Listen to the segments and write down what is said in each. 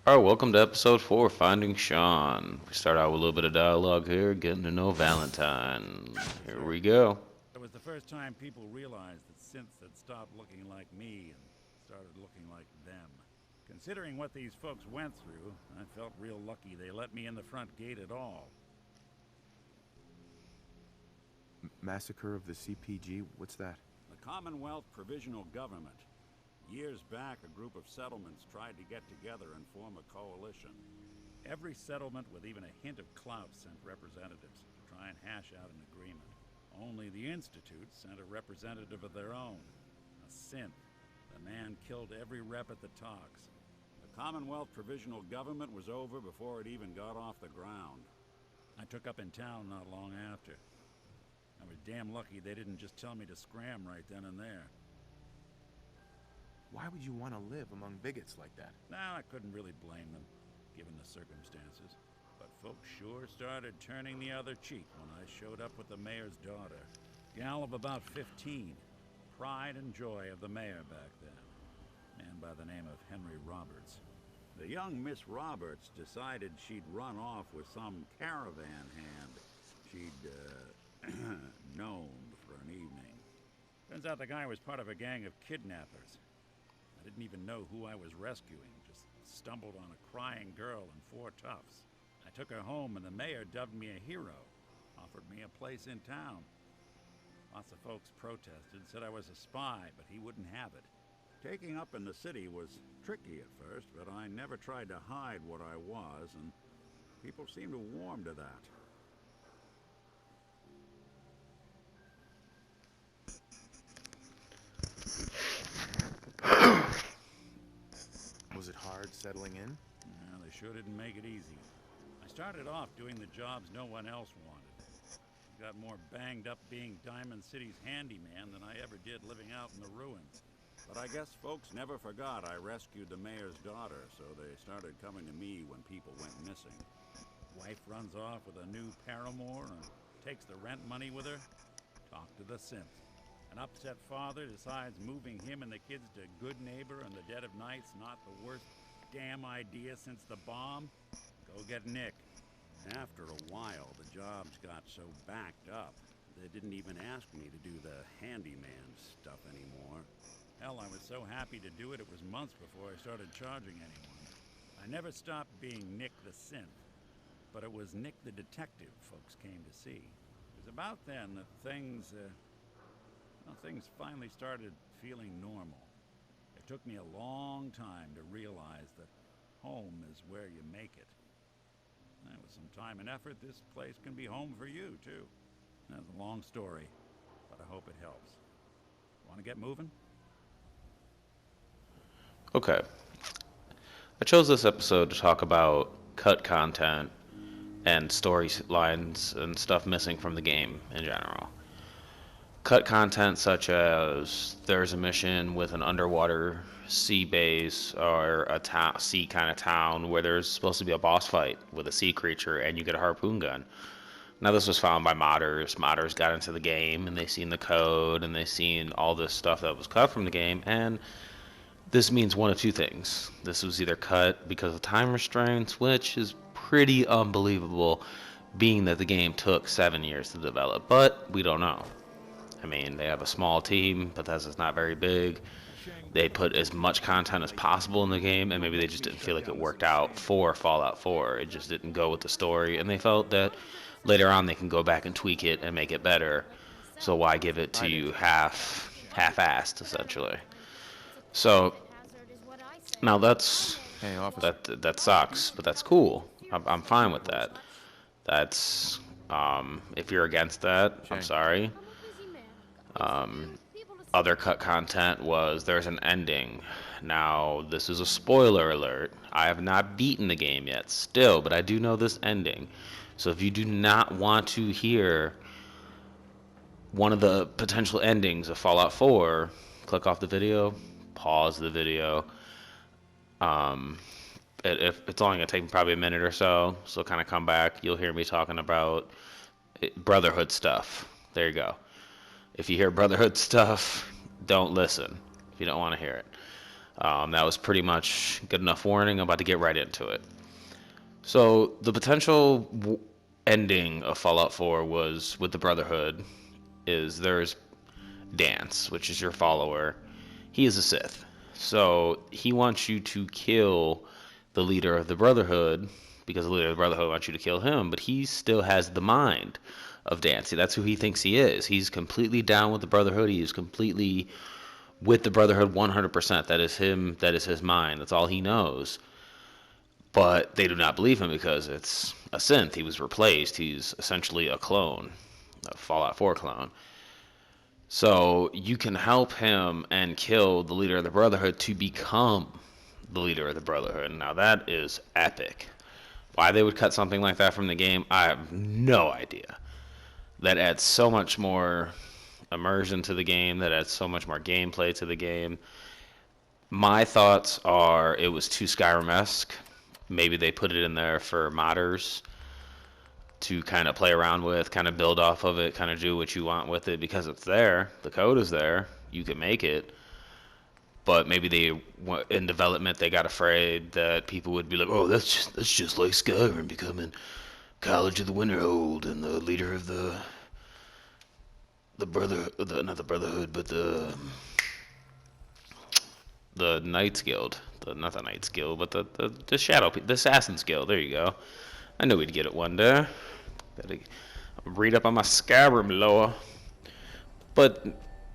Alright, welcome to episode 4, Finding Shaun. We start out with a little bit of dialogue here, getting to know Valentine. Here we go. It was the first time people realized that synths had stopped looking like me and started looking like them. Considering what these folks went through, I felt real lucky they let me in the front gate at all. Massacre of the CPG? What's that? The Commonwealth Provisional Government. Years back, a group of settlements tried to get together and form a coalition. Every settlement with even a hint of clout sent representatives to try and hash out an agreement. Only the Institute sent a representative of their own, a synth. The man killed every rep at the talks. The Commonwealth Provisional Government was over before it even got off the ground. I took up in town not long after. I was damn lucky they didn't just tell me to scram right then and there. Why would you want to live among bigots like that? Now, I couldn't really blame them, given the circumstances. But folks sure started turning the other cheek when I showed up with the mayor's daughter. Gal of about 15. Pride and joy of the mayor back then. Man by the name of Henry Roberts. The young Miss Roberts decided she'd run off with some caravan hand she'd, known for an evening. Turns out the guy was part of a gang of kidnappers. I didn't even know who I was rescuing, just stumbled on a crying girl and 4 toughs. I took her home and the mayor dubbed me a hero, offered me a place in town. Lots of folks protested, said I was a spy, but he wouldn't have it. Taking up in the city was tricky at first, but I never tried to hide what I was, and people seemed to warm to that. Was it hard settling in? Well, they sure didn't make it easy. I started off doing the jobs no one else wanted. Got more banged up being Diamond City's handyman than I ever did living out in the ruins. But I guess folks never forgot I rescued the mayor's daughter, so they started coming to me when people went missing. Wife runs off with a new paramour and takes the rent money with her. Talk to the synth. An upset father decides moving him and the kids to Good Neighbor in the dead of night's not the worst damn idea since the bomb. Go get Nick. After a while, the jobs got so backed up, they didn't even ask me to do the handyman stuff anymore. Hell, I was so happy to do it, it was months before I started charging anyone. I never stopped being Nick the synth, but it was Nick the detective folks came to see. It was about then that things finally started feeling normal. It took me a long time to realize that home is where you make it. And with some time and effort, this place can be home for you, too. That's a long story, but I hope it helps. Want to get moving? Okay. I chose this episode to talk about cut content and storylines and stuff missing from the game in general. Cut content such as there's a mission with an underwater sea base or a sea kind of town where there's supposed to be a boss fight with a sea creature and you get a harpoon gun. Now this was found by modders. Modders got into the game and they seen the code and they seen all this stuff that was cut from the game, and this means one of two things. This was either cut because of time restraints, which is pretty unbelievable being that the game took 7 years to develop, but we don't know. I mean, they have a small team, Bethesda's not very big. They put as much content as possible in the game, and maybe they just didn't feel like it worked out for Fallout 4. It just didn't go with the story, and they felt that later on they can go back and tweak it and make it better. So why give it to you half-assed, essentially? So now Hey, officer. that sucks, but that's cool. I'm fine with that. That's if you're against that, I'm sorry. Other cut content was there's an ending. Now, this is a spoiler alert. I have not beaten the game yet still, but I do know this ending. So if you do not want to hear one of the potential endings of Fallout 4, click off the video, pause the video. It's only going to take me probably a minute or so, so kind of come back. You'll hear me talking about Brotherhood stuff. There you go. If you hear Brotherhood stuff, don't listen if you don't want to hear it. That was pretty much good enough warning. I'm about to get right into it. So the potential ending of Fallout 4 was with the Brotherhood is there's Dance, which is your follower. He is a Sith. So he wants you to kill the leader of the Brotherhood because the leader of the Brotherhood wants you to kill him, but he still has the mind of Dance. That's who he thinks he is. He's completely down with the Brotherhood. He is completely with the Brotherhood 100%. That is him. That is his mind. That's all he knows. But they do not believe him because it's a synth. He was replaced. He's essentially a clone, a Fallout 4 clone. So you can help him and kill the leader of the Brotherhood to become the leader of the Brotherhood. Now that is epic. Why they would cut something like that from the game, I have no idea. That adds so much more immersion to the game. That adds so much more gameplay to the game. My thoughts are it was too Skyrim-esque. Maybe they put it in there for modders to kind of play around with, kind of build off of it, kind of do what you want with it because it's there. The code is there. You can make it. But maybe they, in development, they got afraid that people would be like, "Oh, that's just like Skyrim becoming College of the Winterhold and the leader of the not the Brotherhood, but the Knights Guild, not the Knights Guild, but the Assassin's Guild. There you go. I knew we'd get it one day. Gotta read up on my Skyrim lore. But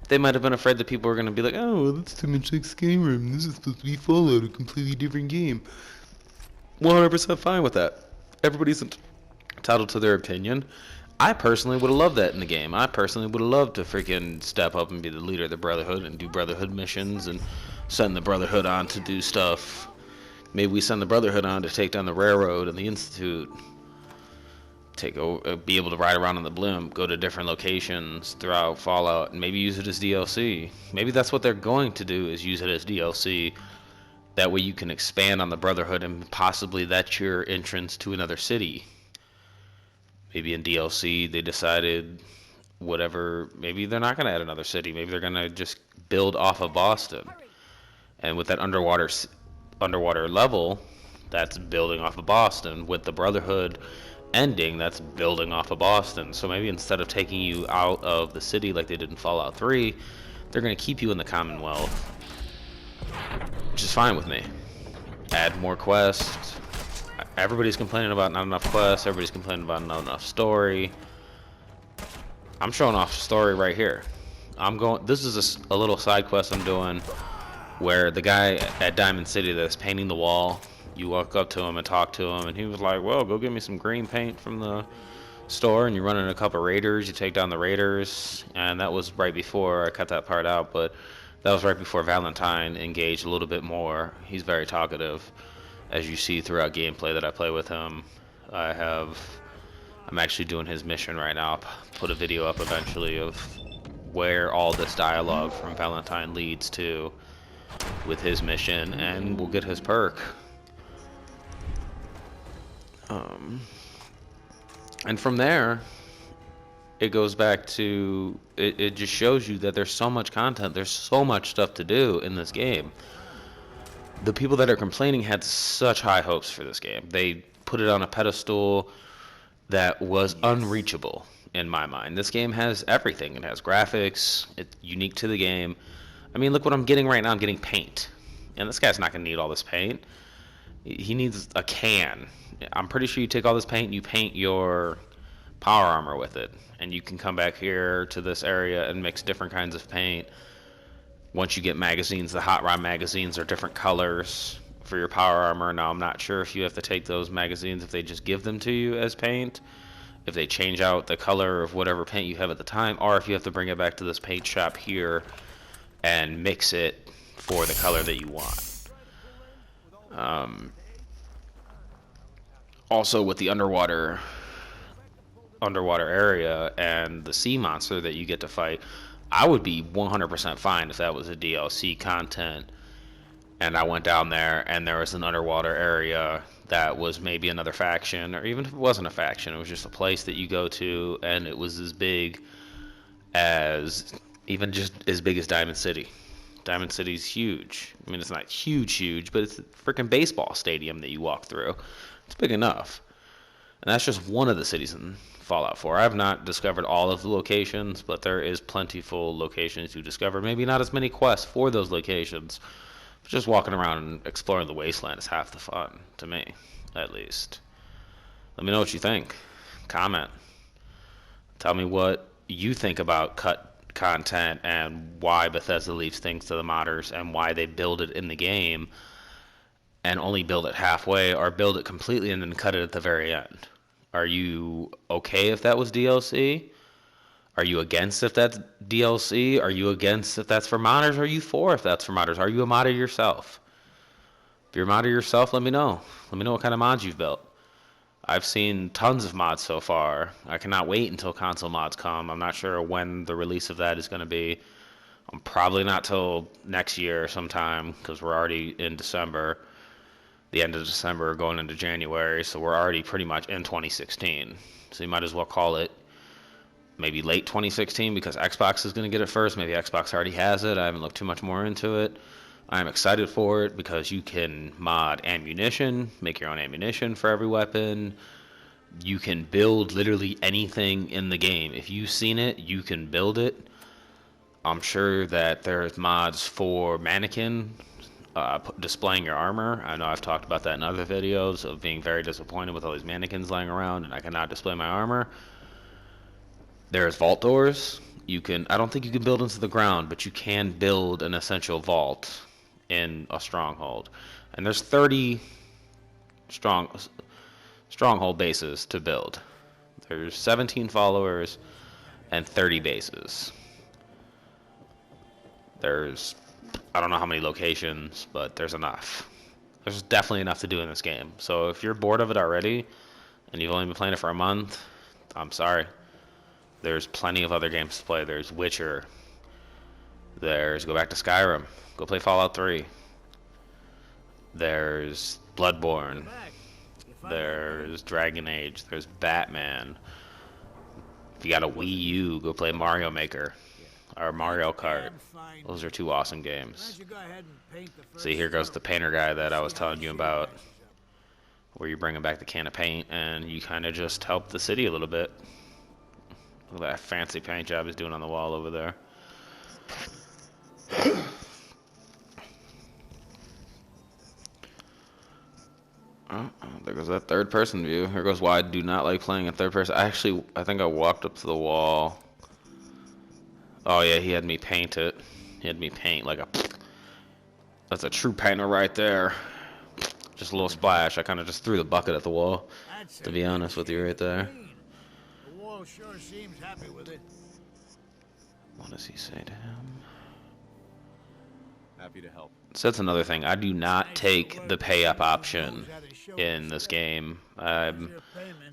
they might have been afraid that people were going to be like, "Oh, that's too much like Skyrim. This is supposed to be Fallout, a completely different game." 100% fine with that. Everybody's entitled to their opinion. I personally would have loved that in the game. I personally would have loved to freaking step up and be the leader of the Brotherhood and do Brotherhood missions and send the Brotherhood on to do stuff. Maybe we send the Brotherhood on to take down the railroad and the Institute. Be able to ride around on the blimp, go to different locations throughout Fallout, and maybe use it as DLC. Maybe that's what they're going to do, is use it as DLC. That way you can expand on the Brotherhood and possibly that's your entrance to another city. Maybe in DLC they decided whatever, maybe they're not going to add another city. Maybe they're going to just build off of Boston. And with that underwater level, that's building off of Boston. With the Brotherhood ending, that's building off of Boston. So maybe instead of taking you out of the city like they did in Fallout 3, they're going to keep you in the Commonwealth, which is fine with me. Add more quests. Everybody's complaining about not enough quests. Everybody's complaining about not enough story. I'm showing off story right here. This is a little side quest I'm doing where the guy at Diamond City that's painting the wall, you walk up to him and talk to him, and he was like, "Well, go get me some green paint from the store," and you run in a couple raiders, you take down the raiders, and that was right before, I cut that part out, but that was right before Valentine engaged a little bit more. He's very talkative, as you see throughout gameplay that I play with him. I'm actually doing his mission right now. I'll put a video up eventually of where all this dialogue from Valentine leads to with his mission, and we'll get his perk. And from there, it goes back to, it just shows you that there's so much content, there's so much stuff to do in this game. The people that are complaining had such high hopes for this game. They put it on a pedestal that was unreachable in my mind. This game has everything. It has graphics. It's unique to the game. I mean, look what I'm getting right now. I'm getting paint. And this guy's not going to need all this paint. He needs a can. I'm pretty sure you take all this paint and you paint your power armor with it. And you can come back here to this area and mix different kinds of paint. Once you get magazines, the hot rod magazines are different colors for your power armor. Now, I'm not sure if you have to take those magazines, if they just give them to you as paint, if they change out the color of whatever paint you have at the time, or if you have to bring it back to this paint shop here and mix it for the color that you want. Also, with the underwater area and the sea monster that you get to fight, I would be 100% fine if that was a DLC content and I went down there and there was an underwater area that was maybe another faction, or even if it wasn't a faction, it was just a place that you go to and it was as big as Diamond City. Diamond City's huge. I mean, it's not huge, but it's a freaking baseball stadium that you walk through. It's big enough. And that's just one of the cities in Fallout 4. I have not discovered all of the locations, but there is plentiful locations to discover. Maybe not as many quests for those locations. But just walking around and exploring the wasteland is half the fun, to me, at least. Let me know what you think. Comment. Tell me what you think about cut content and why Bethesda leaves things to the modders and why they build it in the game and only build it halfway or build it completely and then cut it at the very end. Are you okay if that was DLC? Are you against if that's DLC? Are you against if that's for modders? Are you for if that's for modders? Are you a modder yourself? If you're a modder yourself, let me know. Let me know what kind of mods you've built. I've seen tons of mods so far. I cannot wait until console mods come. I'm not sure when the release of that is going to be. Probably not till next year sometime because we're already in December. The end of December going into January, so we're already pretty much in 2016. So you might as well call it maybe late 2016 because Xbox is going to get it first. Maybe Xbox already has it. I haven't looked too much more into it. I'm excited for it because you can mod ammunition, make your own ammunition for every weapon. You can build literally anything in the game. If you've seen it, you can build it. I'm sure that there's mods for mannequin, displaying your armor. I know I've talked about that in other videos of being very disappointed with all these mannequins lying around and I cannot display my armor. There's vault doors. I don't think you can build into the ground, but you can build an essential vault in a stronghold. And there's 30 stronghold bases to build. There's 17 followers and 30 bases. I don't know how many locations, but there's enough. There's definitely enough to do in this game. So if you're bored of it already, and you've only been playing it for a month, I'm sorry. There's plenty of other games to play. There's Witcher. Go back to Skyrim. Go play Fallout 3. There's Bloodborne. There's Dragon Age. There's Batman. If you got a Wii U, go play Mario Maker. Or Mario Kart. Those are two awesome games. See, here goes the painter guy that I was telling you about. Where you bring him back the can of paint and you kind of just help the city a little bit. Look at that fancy paint job he's doing on the wall over there. There goes that third person view. Here goes why I do not like playing in third person. I think I walked up to the wall. Oh yeah, he had me paint it. He had me paint like that's a true painter right there. Just a little splash. I kind of just threw the bucket at the wall, to be honest with you right there. The wall sure seems happy with it. What does he say to him? Happy to help. So that's another thing. I do not take the pay up option in this game. I'm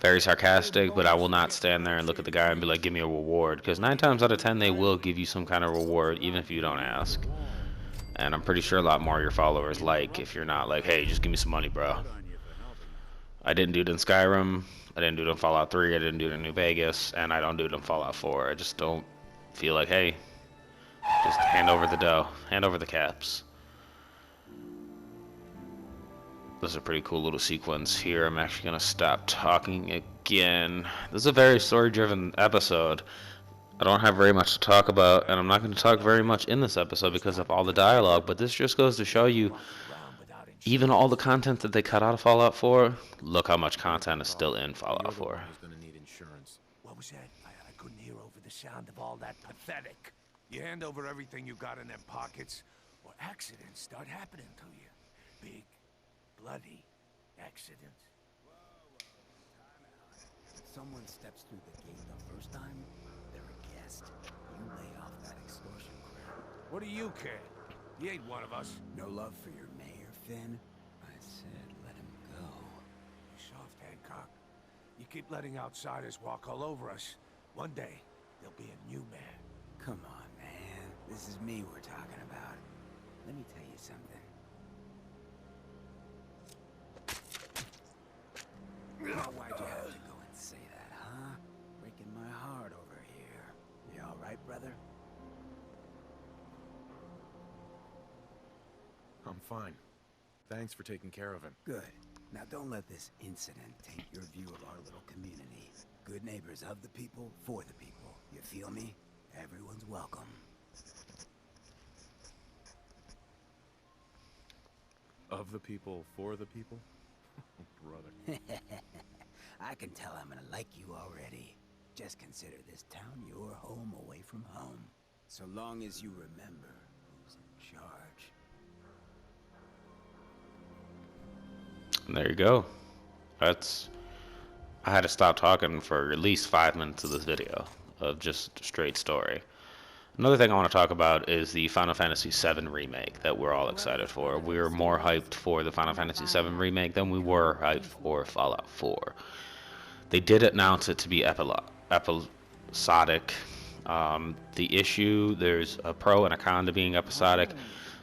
very sarcastic, but I will not stand there and look at the guy and be like, give me a reward. Because 9 times out of 10, they will give you some kind of reward, even if you don't ask. And I'm pretty sure a lot more of your followers like if you're not like, hey, just give me some money, bro. I didn't do it in Skyrim. I didn't do it in Fallout 3. I didn't do it in New Vegas. And I don't do it in Fallout 4. I just don't feel like, hey, just hand over the dough. Hand over the caps. This is a pretty cool little sequence here. I'm actually going to stop talking again. This is a very story-driven episode. I don't have very much to talk about, and I'm not going to talk very much in this episode because of all the dialogue, but this just goes to show you, even all the content that they cut out of Fallout 4, look how much content is still in Fallout 4. What was that? I couldn't hear over the sound of all that pathetic. You hand over everything you got in them pockets, or accidents start happening to you. Big, bloody accidents. If someone steps through the gate the first time, they're a guest. You lay off that extortion crap. What do you care? He ain't one of us. No love for your mayor, Finn? I said let him go. Soft, Hancock. You keep letting outsiders walk all over us. One day, there'll be a new man. Come on, man. This is me we're talking about. Let me tell you something. Oh, why'd you have to go and say that, huh? Breaking my heart over here. You all right, brother? I'm fine. Thanks for taking care of him. Good. Now don't let this incident taint your view of our little community. Good neighbors of the people, for the people. You feel me? Everyone's welcome. Of the people, for the people? Brother. I can tell I'm gonna like you already. Just consider this town your home away from home. So long as you remember who's in charge. And there you go. That's... I had to stop talking for at least 5 minutes of this video of just straight story. Another thing I want to talk about is the Final Fantasy VII Remake that we're all excited for. We're more hyped for the Final Fantasy VII Remake than we were hyped for Fallout 4. They did announce it to be episodic. The issue, there's a pro and a con to being episodic.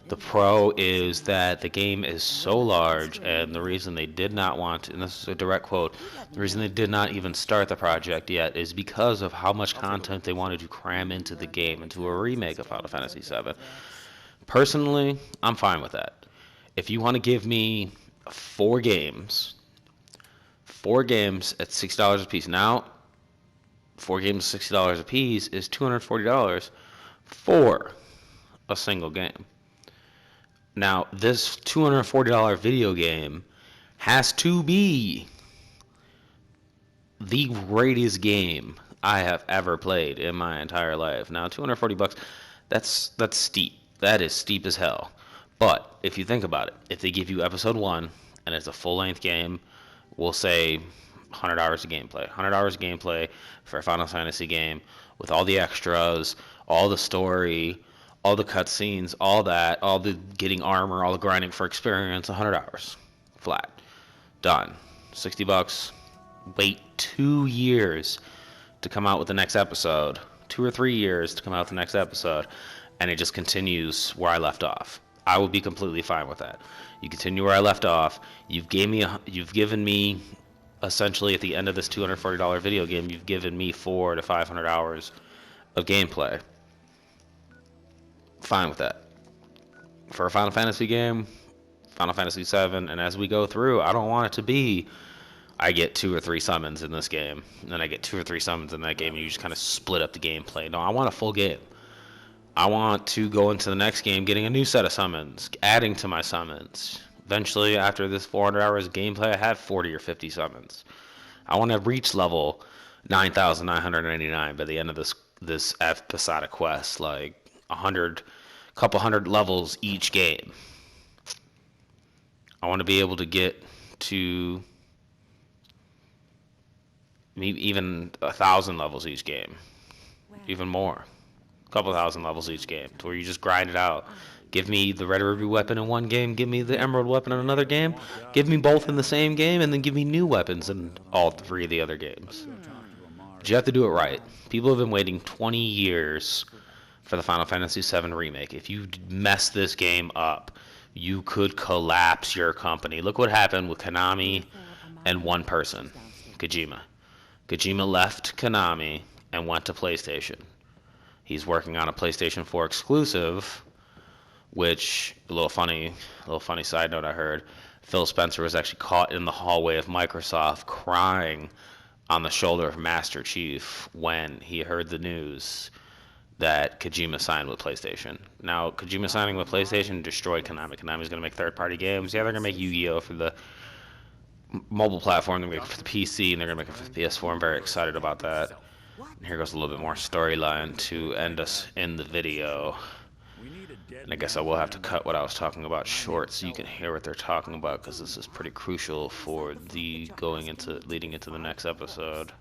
The pro is that the game is so large, and the reason they did not want, and this is a direct quote, the reason they did not even start the project yet is because of how much content they wanted to cram into the game, into a remake of Final Fantasy VII. Personally, I'm fine with that. If you want to give me 4 games at $60 a piece, now 4 games at $60 a piece is $240 for a single game. Now, this $240 video game has to be the greatest game I have ever played in my entire life. Now, $240, that's steep. That is steep as hell. But if you think about it, if they give you episode 1 and it's a full-length game, we'll say 100 hours of gameplay. 100 hours of gameplay for a Final Fantasy game with all the extras, all the story, all the cutscenes, all that, all the getting armor, all the grinding for experience, 100 hours. Flat. Done. $60. Wait 2 years to come out with the next episode. 2 or 3 years to come out with the next episode. And it just continues where I left off. I would be completely fine with that. You continue where I left off. You've given me, essentially at the end of this $240 video game, you've given me 400 to 500 hours of gameplay. Fine with that. For a Final Fantasy game, Final Fantasy VII, and as we go through, I don't want it to be I get 2 or 3 summons in this game, and then I get 2 or 3 summons in that game, and you just kind of split up the gameplay. No, I want a full game. I want to go into the next game getting a new set of summons, adding to my summons. Eventually, after this 400 hours of gameplay, I have 40 or 50 summons. I want to reach level 9,999 by the end of this episodic quest, like couple hundred levels each game. I want to be able to get to even 1,000 levels each game, even more, a couple thousand levels each game, to where you just grind it out. Give me the Red Ruby weapon in one game, give me the Emerald weapon in another game, give me both in the same game, and then give me new weapons in all 3 of the other games. But you have to do it right. People have been waiting 20 years for the Final Fantasy VII Remake. If you mess this game up, you could collapse your company. Look what happened with Konami and one person, Kojima. Kojima left Konami and went to PlayStation. He's working on a PlayStation 4 exclusive, which, a little funny side note I heard, Phil Spencer was actually caught in the hallway of Microsoft crying on the shoulder of Master Chief when he heard the news that Kojima signed with PlayStation. Now, Kojima signing with PlayStation destroyed Konami. Konami's going to make third-party games. Yeah, they're going to make Yu-Gi-Oh! For the mobile platform, they're going to make it for the PC, and they're going to make it for the PS4. I'm very excited about that. And here goes a little bit more storyline to end us in the video. And I guess I will have to cut what I was talking about short so you can hear what they're talking about, because this is pretty crucial for the leading into the next episode.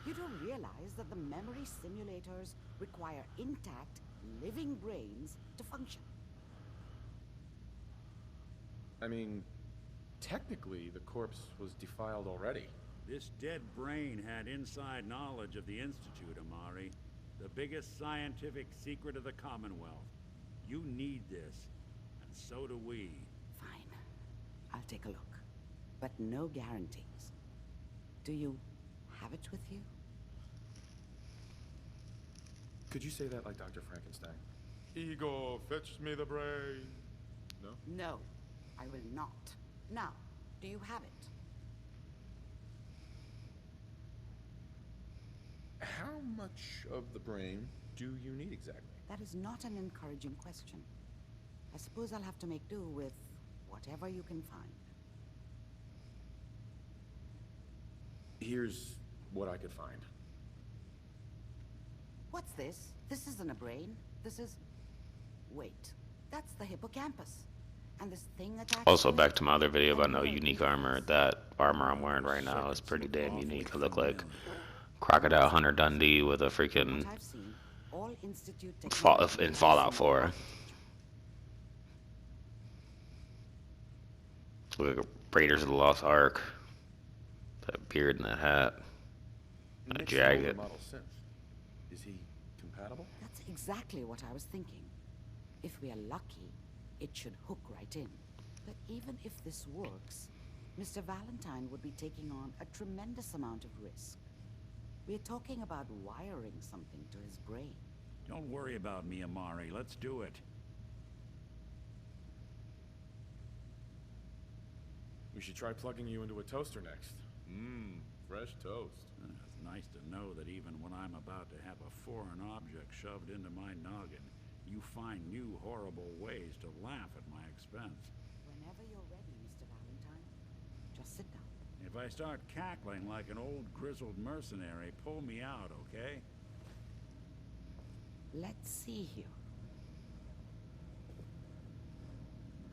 You don't realize that the memory simulators require intact, living brains to function. I mean, technically, the corpse was defiled already. This dead brain had inside knowledge of the Institute, Amari. The biggest scientific secret of the Commonwealth. You need this, and so do we. Fine. I'll take a look. But no guarantees. Do you have it with you? Could you say that like Dr. Frankenstein? Ego, fetch me the brain. No? No, I will not. Now, do you have it? How much of the brain do you need exactly? That is not an encouraging question. I suppose I'll have to make do with whatever you can find. Here's what I could find. What's this? This isn't a brain. This is... Wait, that's the hippocampus. And this thing attached Also, to back it? to my other video about no Another unique interface. armor. That armor I'm wearing right now is pretty damn unique. I look like Crocodile Hunter Dundee with a freaking What I've seen, all Institute in technology Fallout has 4. architecture. Look like Raiders of the Lost Ark. That beard and that hat. That Nick's an older jacket. model synth. Is he compatible? That's exactly what I was thinking. If we are lucky, it should hook right in. But even if this works, Mr. Valentine would be taking on a tremendous amount of risk. We're talking about wiring something to his brain. Don't worry about me, Amari. Let's do it. We should try plugging you into a toaster next. Mmm, fresh toast. It's nice to know that even when I'm about to have a foreign object shoved into my noggin, you find new horrible ways to laugh at my expense. Whenever you're ready, Mr. Valentine, just sit down. If I start cackling like an old grizzled mercenary, pull me out, okay? Let's see here.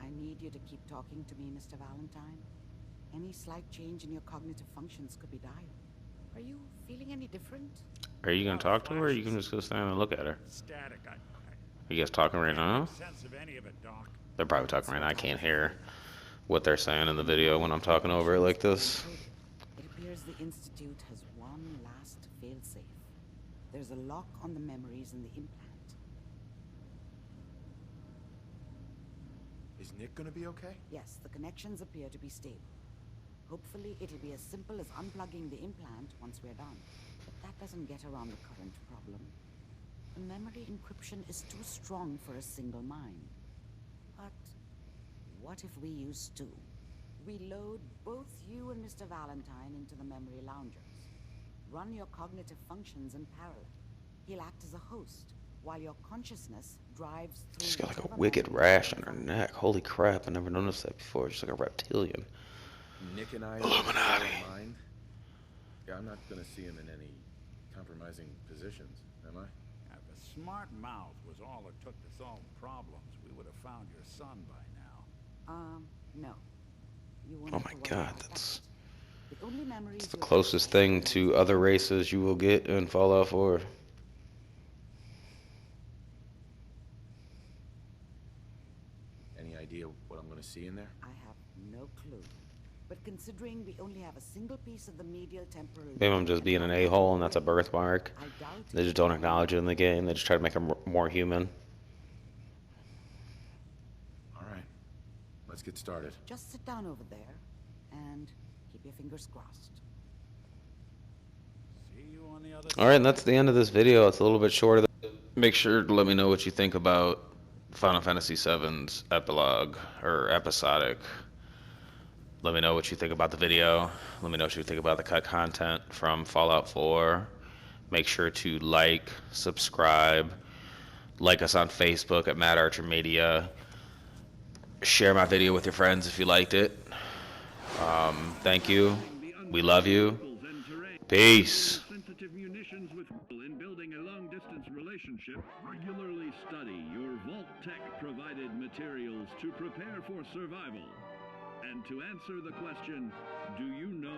I need you to keep talking to me, Mr. Valentine. Any slight change in your cognitive functions could be dire. Are you feeling any different? Are you gonna talk to her, or you can just go stand and look at her? Static. I Are you guys talking right can't now? make sense of any of it, Doc. They're probably talking right now. I can't hear what they're saying in the video when I'm talking over it like this. It appears the Institute has one last failsafe. There's a lock on the memories in the implant. Is Nick gonna be okay? Yes, the connections appear to be stable. Hopefully, it'll be as simple as unplugging the implant once we're done. But that doesn't get around the current problem. The memory encryption is too strong for a single mind. But what if we use two? We load both you and Mr. Valentine into the memory loungers. Run your cognitive functions in parallel. He'll act as a host, while your consciousness drives through... She's got like a whatever wicked memory rash you on her find. neck. Holy crap, I never noticed that before. She's like a reptilian. Nick and I Illuminati. mind. Yeah, I'm not gonna see him in any compromising positions, am I? If a smart mouth was all it took to solve problems, we would have found your son by now. No. You won't Oh have my to worry god, about that's that. The only memories the you'll closest get thing once to you're other done. races you will get in Fallout 4. Any idea what I'm gonna see in there? I have no clue. But considering we only have a single piece of the medial temporal... Maybe I'm just being an a-hole and that's a birthmark. I doubt They just don't acknowledge it in the game. They just try to make him more human. Alright, let's get started. Just sit down over there and keep your fingers crossed. See you on the other Alright, and that's the end of this video. It's a little bit shorter. Make sure to let me know what you think about Final Fantasy VII's epilogue or episodic. Let me know what you think about the video. Let me know what you think about the cut content from Fallout 4. Make sure to like, subscribe, like us on Facebook at Matt Archer Media. Share my video with your friends if you liked it. Thank you. We love you. Peace. Sensitive munitions with in building a long-distance relationship. Regularly study your Vault-Tec provided materials to prepare for survival. And to answer the question, do you know